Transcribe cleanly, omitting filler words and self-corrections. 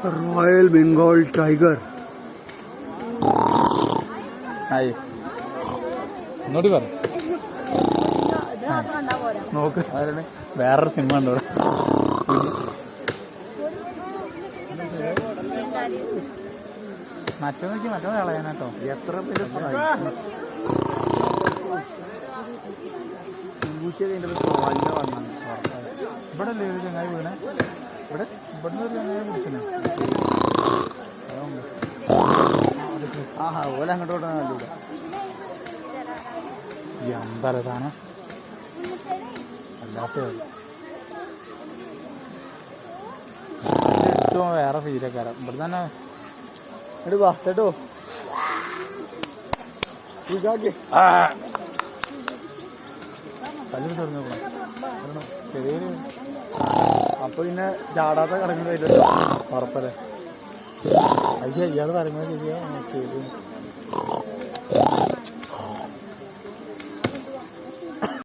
royal Bengal tiger ഇങ്ങോട്ട് പറ നോക്ക് വേറൊരു സിനിമ ഉണ്ടോ മറ്റോ നോക്കി മറ്റോ കളയാനാട്ടോ എത്ര പേര് ഇവിടെ അല്ലേ ഒരു ചങ്ങായി വീണേ ഇവിടെ ഇവിടുന്ന് ഒരു ചങ്ങായി പിടിച്ചേ ആഹാ ഓല അങ്ങോട്ട് വിടാനല്ലൂടെ എന്താ സാധനം അല്ലാത്ത ഏറ്റവും വേറെ ഫീലൊക്കെ ഇവിടെ തന്നെ എടി വാ കേട്ടോ പല്ല് തുറന്നു ചെറിയൊരു അപ്പൊ പിന്നെ ചാടാത്ത കിടക്കുന്നത് ഉറപ്പല്ലേ അത് ഇയാൾ പറയുന്നത് ശരിയാ